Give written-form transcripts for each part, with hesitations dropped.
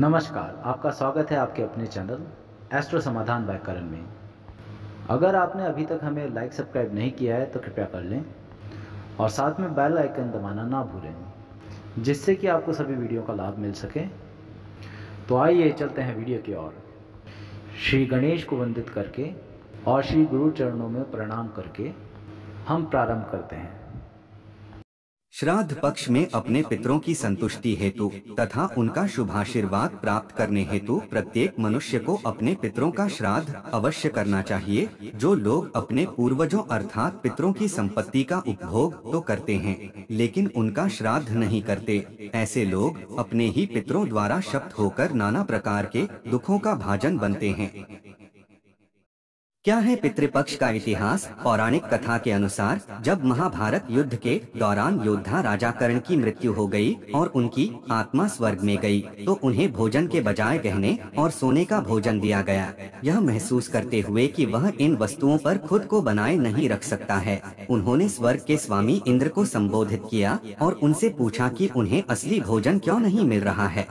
नमस्कार, आपका स्वागत है आपके अपने चैनल एस्ट्रो समाधान बाय करण में। अगर आपने अभी तक हमें लाइक सब्सक्राइब नहीं किया है तो कृपया कर लें और साथ में बेल आइकन दबाना ना भूलें, जिससे कि आपको सभी वीडियो का लाभ मिल सके। तो आइए चलते हैं वीडियो की ओर। श्री गणेश को वंदित करके और श्री गुरु चरणों में प्रणाम करके हम प्रारंभ करते हैं। श्राद्ध पक्ष में अपने पितरों की संतुष्टि हेतु तथा उनका शुभाशीर्वाद प्राप्त करने हेतु प्रत्येक मनुष्य को अपने पितरों का श्राद्ध अवश्य करना चाहिए। जो लोग अपने पूर्वजों अर्थात पितरों की संपत्ति का उपभोग तो करते हैं लेकिन उनका श्राद्ध नहीं करते, ऐसे लोग अपने ही पितरों द्वारा शप्त होकर नाना प्रकार के दुखों का भाजन बनते हैं। क्या है पितृपक्ष का इतिहास? पौराणिक कथा के अनुसार जब महाभारत युद्ध के दौरान योद्धा राजा कर्ण की मृत्यु हो गई और उनकी आत्मा स्वर्ग में गई, तो उन्हें भोजन के बजाय गहने और सोने का भोजन दिया गया। यह महसूस करते हुए कि वह इन वस्तुओं पर खुद को बनाए नहीं रख सकता है, उन्होंने स्वर्ग के स्वामी इंद्र को संबोधित किया और उनसे पूछा कि उन्हें असली भोजन क्यों नहीं मिल रहा है।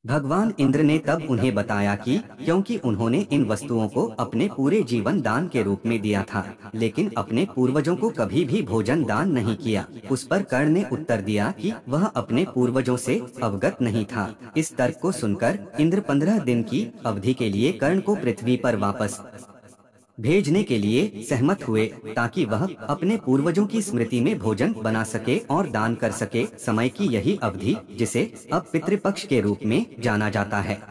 भगवान इंद्र ने तब उन्हें बताया कि क्योंकि उन्होंने इन वस्तुओं को अपने पूरे जीवन दान के रूप में दिया था, लेकिन अपने पूर्वजों को कभी भी भोजन दान नहीं किया। उस पर कर्ण ने उत्तर दिया कि वह अपने पूर्वजों से अवगत नहीं था। इस तर्क को सुनकर इंद्र 15 दिन की अवधि के लिए कर्ण को पृथ्वी पर वापस भेजने के लिए सहमत हुए, ताकि वह अपने पूर्वजों की स्मृति में भोजन बना सके और दान कर सके। समय की यही अवधि, जिसे अब पितृपक्ष के रूप में जाना जाता है।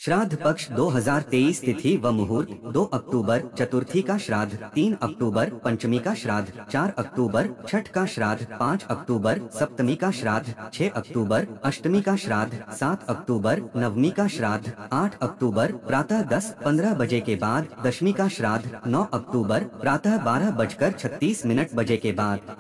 श्राद्ध पक्ष 2023 तिथि व मुहूर्त 2 अक्टूबर चतुर्थी का श्राद्ध, 3 अक्टूबर पंचमी का श्राद्ध, 4 अक्टूबर छठ का श्राद्ध, 5 अक्टूबर सप्तमी का श्राद्ध, 6 अक्टूबर अष्टमी का श्राद्ध, 7 अक्टूबर नवमी का श्राद्ध, 8 अक्टूबर प्रातः 10:15 बजे के बाद दशमी का श्राद्ध, 9 अक्टूबर प्रातः 12:36 बजे के बाद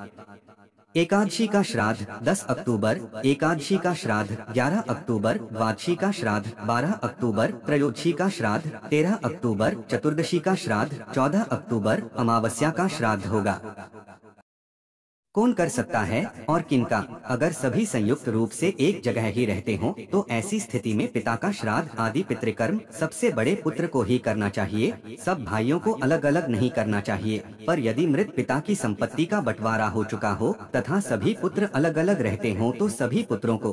एकादशी का श्राद्ध, 10 अक्टूबर एकादशी का श्राद्ध, 11 अक्टूबर द्वादशी का श्राद्ध, 12 अक्टूबर त्रयोदशी का श्राद्ध, 13 अक्टूबर चतुर्दशी का श्राद्ध, 14 अक्टूबर अमावस्या का श्राद्ध होगा। कौन कर सकता है और किनका? अगर सभी संयुक्त रूप से एक जगह ही रहते हों तो ऐसी स्थिति में पिता का श्राद्ध आदि पितृकर्म सबसे बड़े पुत्र को ही करना चाहिए। सब भाइयों को अलग अलग नहीं करना चाहिए। पर यदि मृत पिता की संपत्ति का बंटवारा हो चुका हो तथा सभी पुत्र अलग अलग रहते हों तो सभी पुत्रों को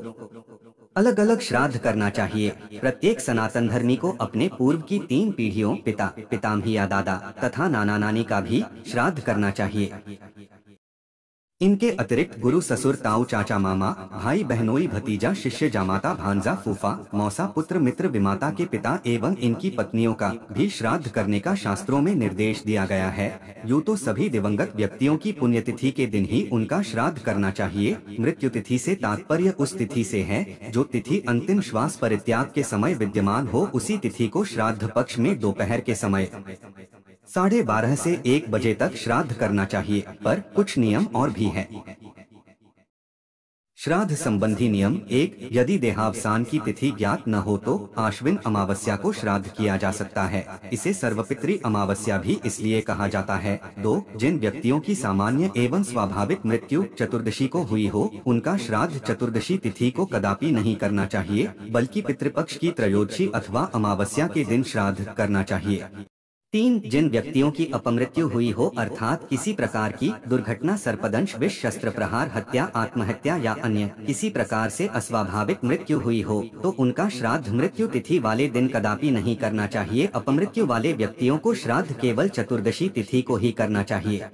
अलग अलग श्राद्ध करना चाहिए। प्रत्येक सनातन धर्मी को अपने पूर्व की 3 पीढ़ियों पिता, पितामही या दादा तथा नाना नानी का भी श्राद्ध करना चाहिए। इनके अतिरिक्त गुरु, ससुर, ताऊ, चाचा, मामा, भाई, बहनोई, भतीजा, शिष्य, जामाता, भांजा, फूफा, मौसा, पुत्र, मित्र, विमाता के पिता एवं इनकी पत्नियों का भी श्राद्ध करने का शास्त्रों में निर्देश दिया गया है। यूँ तो सभी दिवंगत व्यक्तियों की पुण्यतिथि के दिन ही उनका श्राद्ध करना चाहिए। मृत्यु तिथि से तात्पर्य उस तिथि से है जो तिथि अंतिम श्वास परित्याग के समय विद्यमान हो। उसी तिथि को श्राद्ध पक्ष में दोपहर के समय 12:30 से 1 बजे तक श्राद्ध करना चाहिए। पर कुछ नियम और भी है। श्राद्ध संबंधी नियम: 1. यदि देहावसान की तिथि ज्ञात न हो तो आश्विन अमावस्या को श्राद्ध किया जा सकता है। इसे सर्वपितृ अमावस्या भी इसलिए कहा जाता है। 2. जिन व्यक्तियों की सामान्य एवं स्वाभाविक मृत्यु चतुर्दशी को हुई हो उनका श्राद्ध चतुर्दशी तिथि को कदापि नहीं करना चाहिए, बल्कि पितृपक्ष की त्रयोदशी अथवा अमावस्या के दिन श्राद्ध करना चाहिए। 3. जिन व्यक्तियों की अपमृत्यु हुई हो अर्थात किसी प्रकार की दुर्घटना, सर्पदंश, विष, शस्त्र प्रहार, हत्या, आत्महत्या या अन्य किसी प्रकार से अस्वाभाविक मृत्यु हुई हो तो उनका श्राद्ध मृत्यु तिथि वाले दिन कदापि नहीं करना चाहिए। अपमृत्यु वाले व्यक्तियों को श्राद्ध केवल चतुर्दशी तिथि को ही करना चाहिए,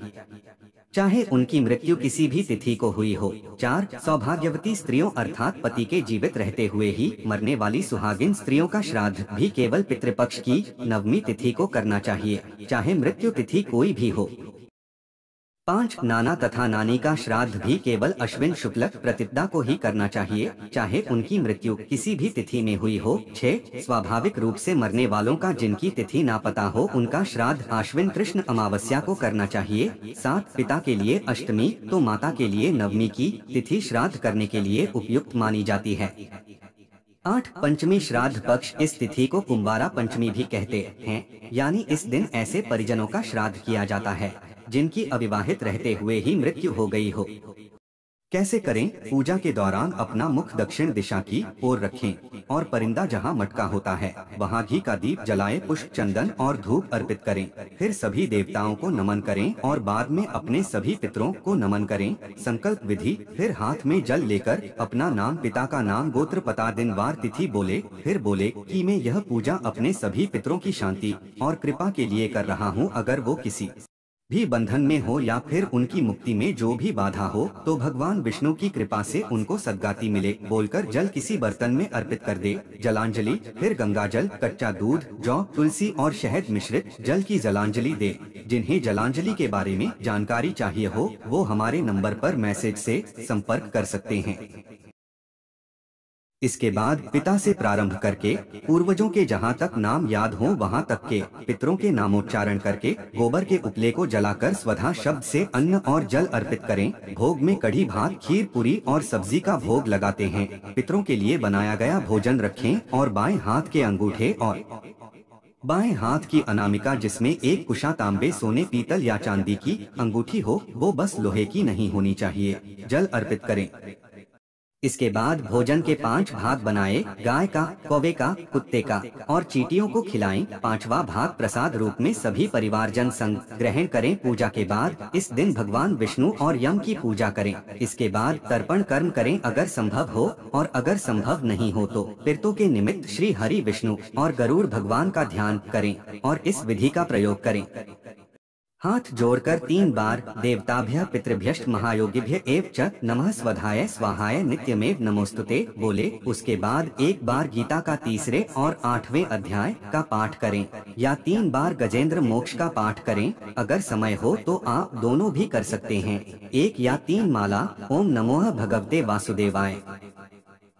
चाहे उनकी मृत्यु किसी भी तिथि को हुई हो। 4. सौभाग्यवती स्त्रियों अर्थात पति के जीवित रहते हुए ही मरने वाली सुहागिन स्त्रियों का श्राद्ध भी केवल पितृपक्ष की नवमी तिथि को करना चाहिए, चाहे मृत्यु तिथि कोई भी हो। 5. नाना तथा नानी का श्राद्ध भी केवल अश्विन शुक्ल प्रतिपदा को ही करना चाहिए, चाहे उनकी मृत्यु किसी भी तिथि में हुई हो। 6. स्वाभाविक रूप से मरने वालों का जिनकी तिथि ना पता हो उनका श्राद्ध आश्विन कृष्ण अमावस्या को करना चाहिए। 7. पिता के लिए अष्टमी तो माता के लिए नवमी की तिथि श्राद्ध करने के लिए उपयुक्त मानी जाती है। 8. पंचमी श्राद्ध पक्ष, इस तिथि को कुंवारा पंचमी भी कहते हैं, यानी इस दिन ऐसे परिजनों का श्राद्ध किया जाता है जिनकी अविवाहित रहते हुए ही मृत्यु हो गई हो। कैसे करें? पूजा के दौरान अपना मुख दक्षिण दिशा की ओर रखें और परिंदा जहां मटका होता है वहां घी का दीप जलाएं, पुष्प, चंदन और धूप अर्पित करें। फिर सभी देवताओं को नमन करें और बाद में अपने सभी पितरों को नमन करें। संकल्प विधि। फिर हाथ में जल लेकर अपना नाम, पिता का नाम, गोत्र, पता, दिन, वार, तिथि बोले। फिर बोले कि मैं यह पूजा अपने सभी पितरों की शांति और कृपा के लिए कर रहा हूँ। अगर वो किसी भी बंधन में हो या फिर उनकी मुक्ति में जो भी बाधा हो तो भगवान विष्णु की कृपा से उनको सद्गति मिले बोलकर जल किसी बर्तन में अर्पित कर दे। जलांजलि। फिर गंगा जल, कच्चा दूध, जौ, तुलसी और शहद मिश्रित जल की जलांजलि दे। जिन्हें जलांजलि के बारे में जानकारी चाहिए हो वो हमारे नंबर पर मैसेज से संपर्क कर सकते हैं। इसके बाद पिता से प्रारंभ करके पूर्वजों के जहाँ तक नाम याद हो वहाँ तक के पितरों के नामोच्चारण करके गोबर के उपले को जलाकर स्वधा शब्द से अन्न और जल अर्पित करें। भोग में कढ़ी, भात, खीर, पूरी और सब्जी का भोग लगाते हैं। पितरों के लिए बनाया गया भोजन रखें और बाएं हाथ के अंगूठे और बाएं हाथ की अनामिका जिसमें एक कुशा तांबे, सोने, पीतल या चांदी की अंगूठी हो वो बस लोहे की नहीं होनी चाहिए, जल अर्पित करें। इसके बाद भोजन के 5 भाग बनाए, गाय का, कौवे का, कुत्ते का और चींटियों को खिलाएं। 5वां भाग प्रसाद रूप में सभी परिवारजन संग ग्रहण करें। पूजा के बाद इस दिन भगवान विष्णु और यम की पूजा करें। इसके बाद तर्पण कर्म करें अगर संभव हो, और अगर संभव नहीं हो तो पितरों के निमित्त श्री हरि, विष्णु और गरुड़ भगवान का ध्यान करें और इस विधि का प्रयोग करें। हाथ जोड़कर 3 बार देवताभ्य पितृभ्यश्च महायोगिभ्य एव च नमः स्वधाय स्वाहाय नित्यमेव नमोस्तुते बोले। उसके बाद 1 बार गीता का 3 और 8वें अध्याय का पाठ करें या 3 बार गजेंद्र मोक्ष का पाठ करें। अगर समय हो तो आप दोनों भी कर सकते हैं। 1 या 3 माला ओम नमोः भगवते वासुदेवाय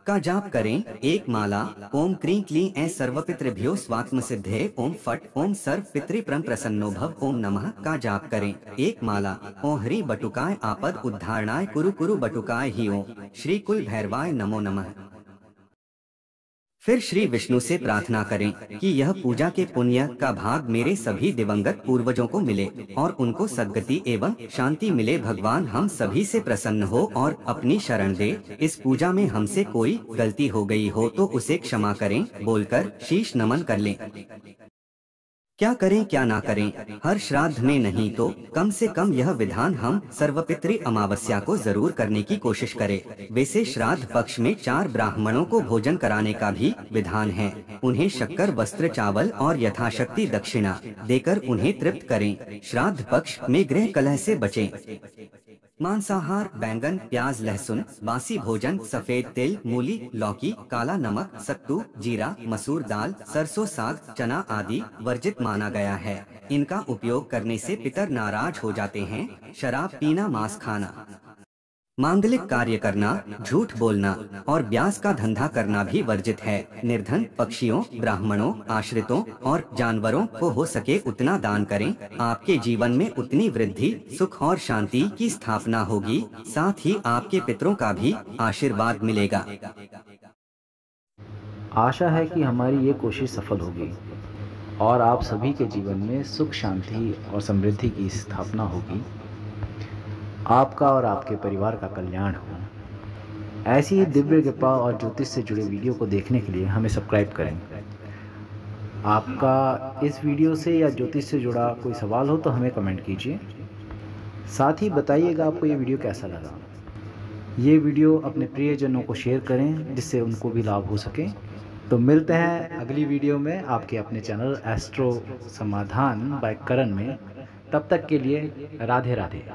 का जाप करें। 1 माला ओम क्रीं क्लीं ऐ सर्वपितृभ्यो स्वात्म सिद्धे ओम फट ओम सर्व पितृप्रम प्रसन्नो भव ओम नमः का जाप करें। 1 माला ओम हरि बटुकाय आपद उद्धारणाय कुरु कुरु बटुकाय ही ओम श्री कुल भैरवाय नमो नमः। फिर श्री विष्णु से प्रार्थना करें कि यह पूजा के पुण्य का भाग मेरे सभी दिवंगत पूर्वजों को मिले और उनको सद्गति एवं शांति मिले। भगवान हम सभी से प्रसन्न हो और अपनी शरण दे। इस पूजा में हमसे कोई गलती हो गई हो तो उसे क्षमा करें बोलकर शीश नमन कर लें। क्या करें क्या ना करें, हर श्राद्ध में नहीं तो कम से कम यह विधान हम सर्वपितृ अमावस्या को जरूर करने की कोशिश करें। वैसे श्राद्ध पक्ष में 4 ब्राह्मणों को भोजन कराने का भी विधान है। उन्हें शक्कर, वस्त्र, चावल और यथाशक्ति दक्षिणा देकर उन्हें तृप्त करें। श्राद्ध पक्ष में गृह कलह से बचें। मांसाहार, बैंगन, प्याज, लहसुन, बासी भोजन, सफेद तिल, मूली, लौकी, काला नमक, सत्तू, जीरा, मसूर दाल, सरसों साग, चना आदि वर्जित माना गया है। इनका उपयोग करने से पितर नाराज हो जाते हैं। शराब पीना, मांस खाना, मांगलिक कार्य करना, झूठ बोलना और ब्यास का धंधा करना भी वर्जित है। निर्धन, पक्षियों, ब्राह्मणों, आश्रितों और जानवरों को हो सके उतना दान करें। आपके जीवन में उतनी वृद्धि, सुख और शांति की स्थापना होगी। साथ ही आपके पितरों का भी आशीर्वाद मिलेगा। आशा है कि हमारी ये कोशिश सफल होगी और आप सभी के जीवन में सुख, शांति और समृद्धि की स्थापना होगी। आपका और आपके परिवार का कल्याण हो। ऐसी ही दिव्य कृपा और ज्योतिष से जुड़े वीडियो को देखने के लिए हमें सब्सक्राइब करें। आपका इस वीडियो से या ज्योतिष से जुड़ा कोई सवाल हो तो हमें कमेंट कीजिए। साथ ही बताइएगा आपको ये वीडियो कैसा लगा। ये वीडियो अपने प्रियजनों को शेयर करें जिससे उनको भी लाभ हो सके। तो मिलते हैं अगली वीडियो में आपके अपने चैनल एस्ट्रो समाधान बाय करण में। तब तक के लिए राधे राधे।